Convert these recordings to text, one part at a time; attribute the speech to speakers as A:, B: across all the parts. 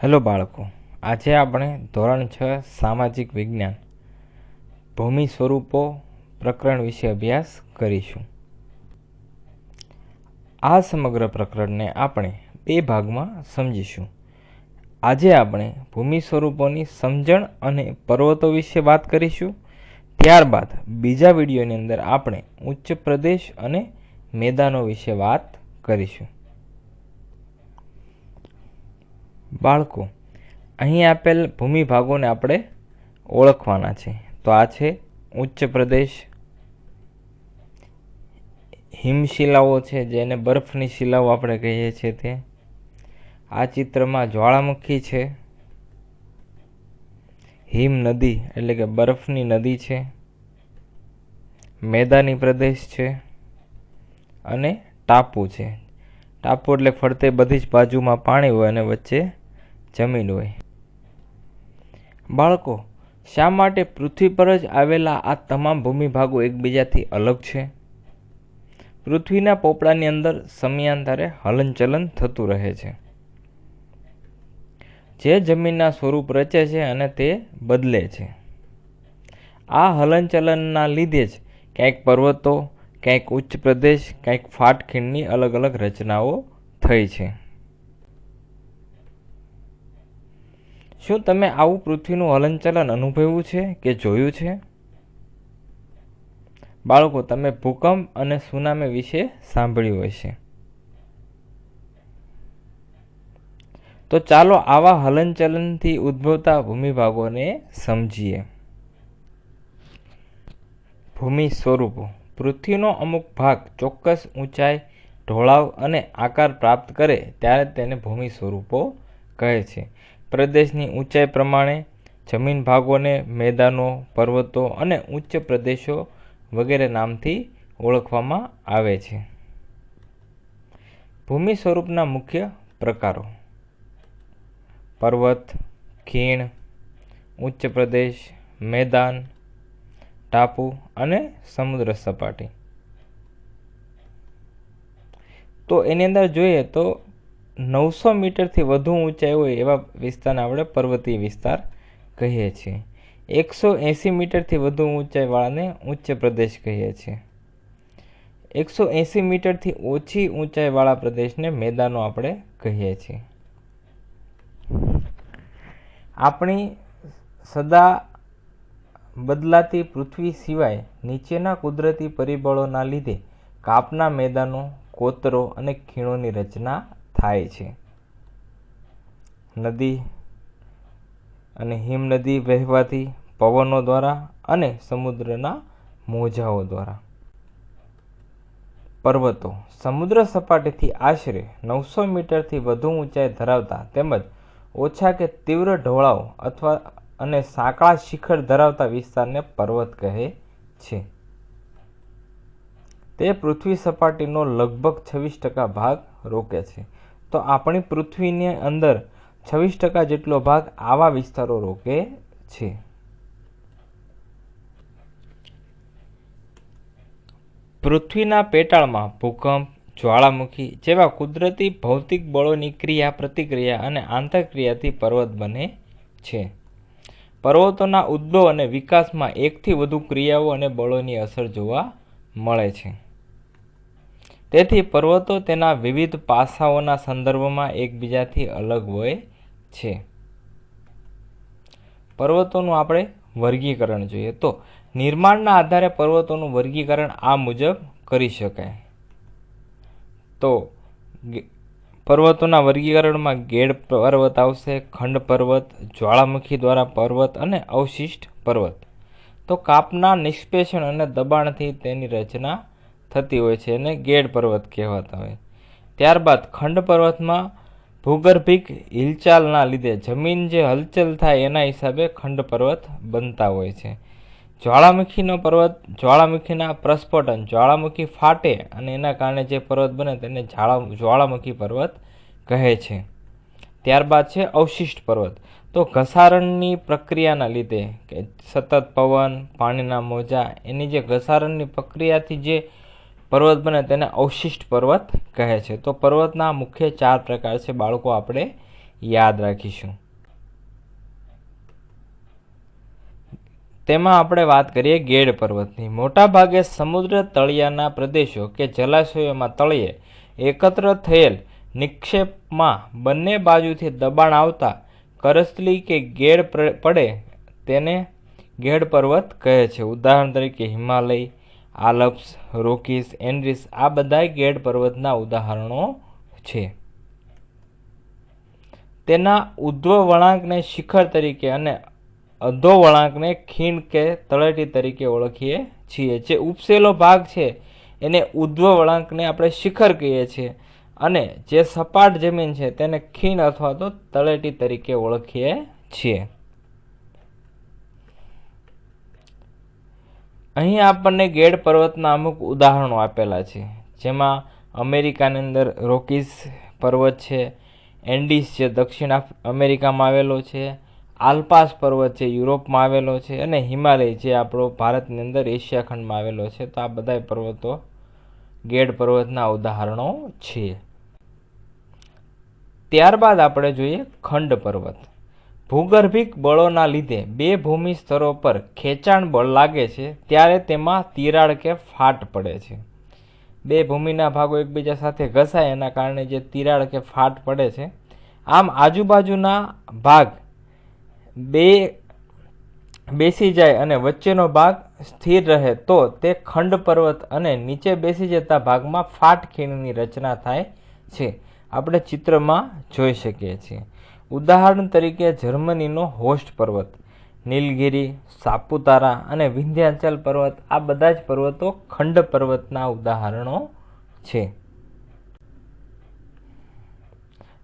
A: Hello બાળકો, આજે આપણે ધોરણ 6 સામાજિક વિજ્ઞાન ભૂમિ સ્વરૂપો પ્રકરણ વિશે અભ્યાસ કરીશું. આ સમગ્ર પ્રકરણને આપણે બે ભાગમાં સમજીશું. આજે આપણે ભૂમિ સ્વરૂપોની સમજણ અને પર્વતો વિશે વાત કરીશું. ત્યારબાદ બીજા વિડીયોની અંદર આપણે ઉચ્ચ પ્રદેશ અને મેદાનો વિશે વાત કરીશું. બાળકો, અહીં આપેલ ભૂમિ ભાગોને આપણે ઓળખવાના છે. તો આ છે ઉચ્ચ પ્રદેશ, હિમશિલાઓ છે જેને બરફની શિલાઓ આપણે કહીએ છીએ તે. આ ચિત્રમાં જ્વાળામુખી છે, હિમ નદી એટલે કે બરફની નદી છે, મેદાની પ્રદેશ છે અને ટાપુ છે. ટાપુ એટલે ફરતે બધી જ બાજુમાં પાણી હોય અને વચ્ચે જમીન હોય. બાળકો, શા માટે પૃથ્વી પર જ આવેલા આ તમામ ભૂમિભાગો એકબીજાથી અલગ છે? પૃથ્વીના પોપડાની અંદર સમયાંતરે હલનચલન થતું રહે છે, જે જમીનના સ્વરૂપ રચે છે અને તે બદલે છે. આ હલનચલનના લીધે જ ક્યાંક પર્વતો, ક્યાંક ઉચ્ચ પ્રદેશ, ક્યાંક ફાટખીણની અલગ અલગ રચનાઓ થઈ છે. શું તમે આવું પૃથ્વીનું હલનચલન અનુભવ્યું છે કે જોયું છે? બાળકો, તમે ભૂકંપ અને સુનામી વિશે સાંભળ્યું હશે. તો ચાલો આવા હલનચલનથી ઉદ્ભવતા ભૂમિભાગોને સમજીએ. ભૂમિ સ્વરૂપો. પૃથ્વીનો અમુક ભાગ ચોક્કસ ઊંચાઈ, ઢોળાવ અને આકાર પ્રાપ્ત કરે ત્યારે તેને ભૂમિ સ્વરૂપો કહે છે. પ્રદેશની ઊંચાઈ પ્રમાણે જમીન ભાગોને મેદાનો, પર્વતો અને ઉચ્ચ પ્રદેશો વગેરે નામથી ઓળખવામાં આવે છે. ભૂમિ સ્વરૂપના મુખ્ય પ્રકારો: પર્વત, ખીણ, ઉચ્ચ પ્રદેશ, મેદાન, ટાપુ અને સમુદ્ર સપાટી. તો એની અંદર જોઈએ તો 900 મીટરથી વધુ ઊંચાઈ હોય એવા વિસ્તારને આપણે પર્વતીય વિસ્તાર કહીએ છીએ. 180 મીટરથી વધુ ઊંચાઈવાળાને ઉચ્ચ પ્રદેશ કહીએ છીએ. 180 મીટરથી ઓછી ઊંચાઈવાળા પ્રદેશને મેદાનો આપણે કહીએ છીએ. આપણી સદા બદલાતી પૃથ્વી સિવાય નીચેના કુદરતી પરિબળોના લીધે કાપના મેદાનો, કોતરો અને ખીણોની રચના થાય છે. નદી અને હિમનદી વહેવાથી, પવનો દ્વારા અને સમુદ્રના મોજાઓ દ્વારા. પર્વતો. સમુદ્ર સપાટીથી આશરે 900 મીટરથી વધુ ઊંચાઈ ધરાવતા તેમજ ઓછા કે તીવ્ર ઢોળાવ અથવા અને સાંકડા શિખર ધરાવતા વિસ્તારને પર્વત કહે છે. તે પૃથ્વી સપાટીનો લગભગ 26% ભાગ રોકે છે. તો આપણી પૃથ્વીની અંદર 26% જેટલો ભાગ આવા વિસ્તારો રોકે છે. પૃથ્વીના પેટાળમાં ભૂકંપ, જ્વાળામુખી જેવા કુદરતી ભૌતિક બળોની ક્રિયા પ્રતિક્રિયા અને આંતરક્રિયાથી પર્વત બને છે. પર્વતોના ઉદ્ભવ અને વિકાસમાં એકથી વધુ ક્રિયાઓ અને બળોની અસર જોવા મળે છે. તેથી પર્વતો તેના વિવિધ પાસાઓના સંદર્ભમાં એકબીજાથી અલગ હોય છે. પર્વતોનું આપણે વર્ગીકરણ જોઈએ તો નિર્માણના આધારે પર્વતોનું વર્ગીકરણ આ મુજબ કરી શકાય. તો પર્વતોના વર્ગીકરણમાં ગેડ પર્વત આવશે, ખંડ પર્વત, જ્વાળામુખી દ્વારા પર્વત અને અવશિષ્ટ પર્વત. તો કાપના નિષ્પેષણ અને દબાણથી તેની રચના થતી હોય છે અને ગેડ પર્વત કહેવાતા હોય. ત્યારબાદ ખંડ પર્વતમાં ભૂગર્ભિક હિલચાલના લીધે જમીન જે હલચલ થાય એના હિસાબે ખંડ પર્વત બનતા હોય છે. જ્વાળામુખીનો પર્વત, જ્વાળામુખીના પ્રસ્ફોટન, જ્વાળામુખી ફાટે અને એના કારણે જે પર્વત બને તેને જ્વાળામુખી પર્વત કહે છે. ત્યારબાદ છે અવશિષ્ટ પર્વત. તો ઘસારણની પ્રક્રિયાના લીધે કે સતત પવન, પાણીના મોજા, એની જે ઘસારણની પ્રક્રિયાથી જે પર્વત બને તેને અવશિષ્ટ પર્વત કહે છે. તો પર્વતના મુખ્ય 4 પ્રકાર છે બાળકો, આપણે યાદ રાખીશું. તેમાં આપણે વાત કરીએ ગેડ પર્વતની. મોટાભાગે સમુદ્ર તળિયાના પ્રદેશો કે જલાશયોમાં તળિયે એકત્ર થયેલ નિક્ષેપમાં બંને બાજુથી દબાણ આવતા કરસલી કે ગેડ પડે તેને ગેડ પર્વત કહે છે. ઉદાહરણ તરીકે હિમાલય, આલ્પ્સ, રોકીઝ, એન્ડીઝ આ બધા ગેડ પર્વતના ઉદાહરણો છે. તેના ઉધ્વ વળાંકને શિખર તરીકે અને અધો વળાંકને ખીણ કે તળેટી તરીકે ઓળખીએ છીએ. જે ઉપસેલો ભાગ છે એને ઉધ્વ વળાંકને આપણે શિખર કહીએ છીએ અને જે સપાટ જમીન છે તેને ખીણ અથવા તો તળેટી તરીકે ઓળખીએ છીએ. અહીં આપણને ગેડ પર્વતના અમુક ઉદાહરણો આપેલા છે, જેમાં અમેરિકાની અંદર રોકીઝ પર્વત છે, એન્ડીઝ જે દક્ષિણ અમેરિકામાં આવેલો છે, આલ્પાસ પર્વત જે યુરોપમાં આવેલો છે અને હિમાલય જે આપણો ભારતની અંદર એશિયા ખંડમાં આવેલો છે. તો આ બધા પર્વતો ગેડ પર્વતના ઉદાહરણો છે. ત્યારબાદ આપણે જોઈએ ખંડ પર્વત. ભૂગર્ભિક બળોના લીધે બે ભૂમિ સ્તરો પર ખેંચાણ બળ લાગે છે ત્યારે તેમાં તિરાડ કે ફાટ પડે છે. બે ભૂમિના ભાગો એકબીજા સાથે ઘસાય એના કારણે જે તિરાડ કે ફાટ પડે છે. આમ આજુબાજુના ભાગ બેસી જાય અને વચ્ચેનો ભાગ સ્થિર રહે તો તે ખંડ પર્વત અને નીચે બેસી જતા ભાગમાં ફાટ ખીણની રચના થાય છે. આપણે ચિત્રમાં જોઈ શકીએ છીએ. ઉદાહરણ તરીકે જર્મનીનો હોસ્ટ પર્વત, નીલગિરી, સાપુતારા અને વિંધ્યાચલ પર્વત આ બધા જ પર્વતો ખંડ પર્વતના ઉદાહરણો છે.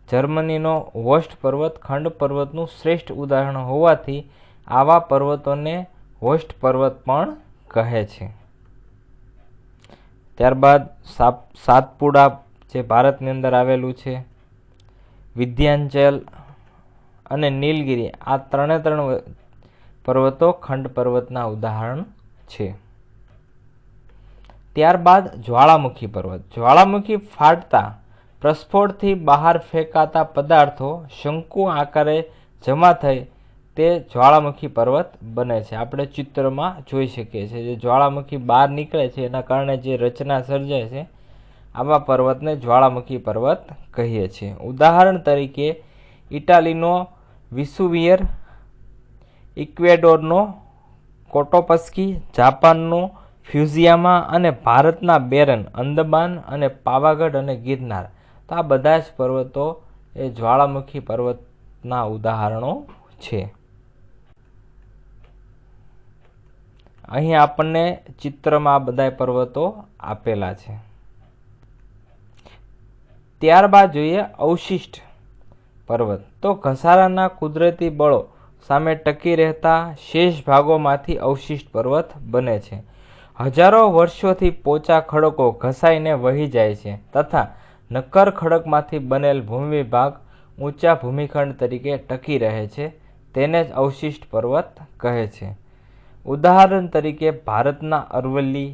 A: જર્મનીનો હોસ્ટ પર્વત ખંડ પર્વતનું શ્રેષ્ઠ ઉદાહરણ હોવાથી આવા પર્વતોને હોસ્ટ પર્વત પણ કહે છે. ત્યારબાદ સાતપુડા જે ભારતની અંદર આવેલું છે, વિંધ્યાચલ અને નીલગિરી આ ત્રણે પર્વતો ખંડ પર્વતના ઉદાહરણ છે. ત્યારબાદ જ્વાળામુખી પર્વત. જ્વાળામુખી ફાટતા પ્રસ્ફોટથી બહાર ફેંકાતા પદાર્થો શંકુ આકારે જમા થઈ તે જ્વાળામુખી પર્વત બને છે. આપણે ચિત્રમાં જોઈ શકીએ છીએ. જે જ્વાળામુખી બહાર નીકળે છે એના કારણે જે રચના સર્જાય છે આવા પર્વતને જ્વાળામુખી પર્વત કહીએ છીએ. ઉદાહરણ તરીકે ઇટાલીનો વિસુવિયર, ઇક્વેડોરનો કોટોપસ્કી, જાપાનનો ફ્યુજીયામા અને ભારતના બેરન, અંદમાન અને પાવાગઢ અને ગિરનાર. તો આ બધા જ પર્વતો એ જ્વાળામુખી પર્વતના ઉદાહરણો છે. અહીં આપણને ચિત્રમાં આ બધા પર્વતો આપેલા છે. ત્યારબાદ જોઈએ અવશિષ્ટ પર્વત. તો ઘસારાના કુદરતી બળો સામે ટકી રહેતા શેષ ભાગોમાંથી અવશિષ્ટ પર્વત બને છે. હજારો વર્ષોથી પોચા ખડકો ઘસાઈને વહી જાય છે તથા નક્કર ખડકમાંથી બનેલ ભૂમિ ભાગ ઊંચા ભૂમિખંડ તરીકે ટકી રહે છે. તેને જ અવશિષ્ટ પર્વત કહે છે. ઉદાહરણ તરીકે ભારતના અરવલ્લી,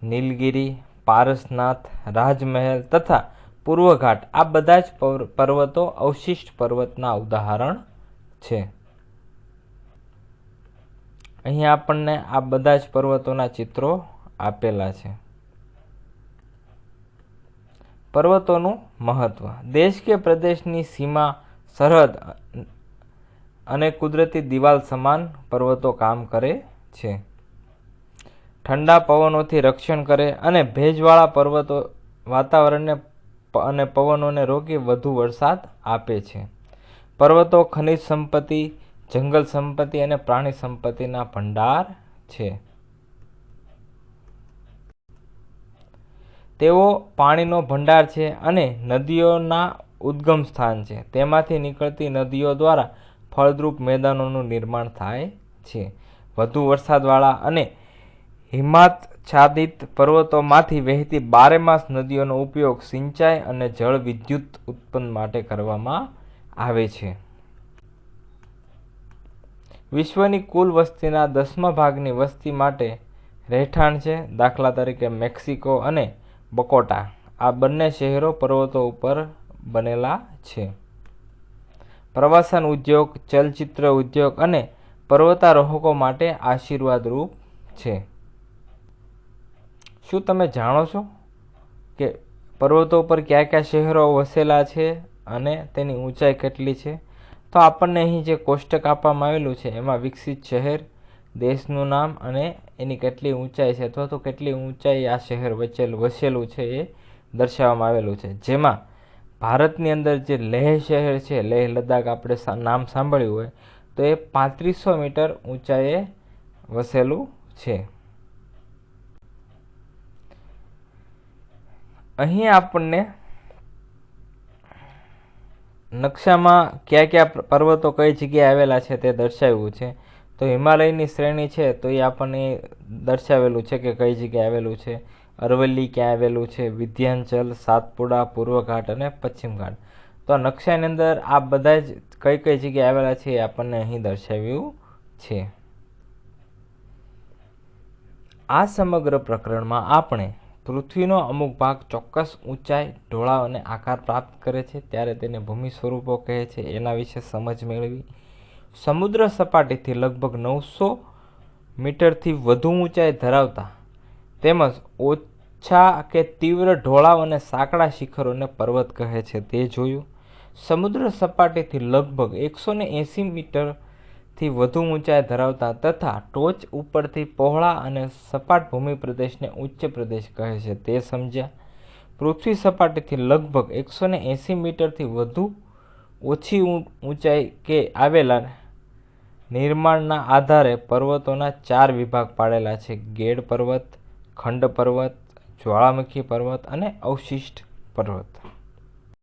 A: નીલગિરી, પારસનાથ, રાજમહેલ તથા પૂર્વઘાટ આ બધા જ પર્વતો અવશિષ્ટ પર્વતના ઉદાહરણ છે. અહીં આપણને આ બધા જ પર્વતોના ચિત્રો આપેલા છે. પર્વતોનું મહત્વ. દેશ કે પ્રદેશની સીમા, સરહદ અને કુદરતી દિવાલ સમાન પર્વતો કામ કરે છે. ઠંડા પવનોથી રક્ષણ કરે અને ભેજવાળા પર્વતો વાતાવરણને અને પવનોને રોકી વધુ વરસાદ આપે છે. પર્વતો ખનિજ સંપત્તિ, જંગલ સંપત્તિ અને પ્રાણી સંપત્તિના ભંડાર છે. તેઓ પાણીનો ભંડાર છે અને નદીઓના ઉદ્ગમ સ્થાન છે. તેમાંથી નીકળતી નદીઓ દ્વારા ફળદ્રુપ મેદાનોનું નિર્માણ થાય છે. વધુ વરસાદવાળા અને હિમાચ્છાદિત પર્વતોમાંથી વહેતી બારેમાસ નદીઓનો ઉપયોગ સિંચાઈ અને જળ વિદ્યુત ઉત્પન્ન માટે કરવામાં આવે છે. વિશ્વની કુલ વસ્તીના 10મા ભાગની વસ્તી માટે રહેઠાણ છે. દાખલા તરીકે મેક્સિકો અને બોગોટા આ બંને શહેરો પર્વતો ઉપર બનેલા છે. પ્રવાસન ઉદ્યોગ, ચલચિત્ર ઉદ્યોગ અને પર્વતારોહકો માટે આશીર્વાદરૂપ છે. શું તમે જાણો છો કે પર્વતો પર કયા કયા શહેરો વસેલા છે અને તેની ઊંચાઈ કેટલી છે? તો આપણને અહીં જે કોષ્ટક આપવામાં આવેલું છે એમાં વિકસિત શહેર, દેશનું નામ અને એની કેટલી ઊંચાઈ છે અથવા તો કેટલી ઊંચાઈ આ શહેર વસેલું છે એ દર્શાવવામાં આવેલું છે. જેમાં ભારતની અંદર જે લેહ શહેર છે, લેહ લદ્દાખ આપણે નામ સાંભળ્યું હોય તો એ 3500 મીટર ઊંચાઈએ વસેલું છે. અહીં આપણને નકશામાં કયા કયા પર્વતો કઈ જગ્યાએ આવેલા છે તે દર્શાવ્યું છે. તો હિમાલયની શ્રેણી છે તો એ આપણને દર્શાવેલું છે કે કઈ જગ્યાએ આવેલું છે. અરવલ્લી ક્યાં આવેલું છે, વિંધ્યાચલ, સાતપુડા, પૂર્વઘાટ અને પશ્ચિમ ઘાટ. તો નકશાની અંદર આ બધા જ કઈ કઈ જગ્યાએ આવેલા છે એ આપણને અહીં દર્શાવ્યું છે. આ સમગ્ર પ્રકરણમાં આપણે પૃથ્વીનો અમુક ભાગ ચોક્કસ ઊંચાઈ, ઢોળાવ અને આકાર પ્રાપ્ત કરે છે ત્યારે તેને ભૂમિ સ્વરૂપો કહે છે એના વિશે સમજ મેળવી. સમુદ્ર સપાટીથી લગભગ 900 મીટરથી વધુ ઊંચાઈ ધરાવતા તેમજ ઓછા કે તીવ્ર ઢોળાવ અને સાંકડા શિખરોને પર્વત કહે છે તે જોયું. સમુદ્ર સપાટીથી લગભગ 180 મીટરથી વધુ ઊંચાઈ ધરાવતા તથા ટોચ ઉપરથી પહોળા અને સપાટ ભૂમિ પ્રદેશને ઉચ્ચ પ્રદેશ કહે છે તે સમજ્યા. પૃથ્વી સપાટીથી લગભગ 180 મીટરથી વધુ ઓછી ઊંચાઈ કે આવેલા નિર્માણના આધારે પર્વતોના 4 વિભાગ પાડેલા છે: ગેડ પર્વત, ખંડ પર્વત, જ્વાળામુખી પર્વત અને અવશિષ્ટ પર્વત.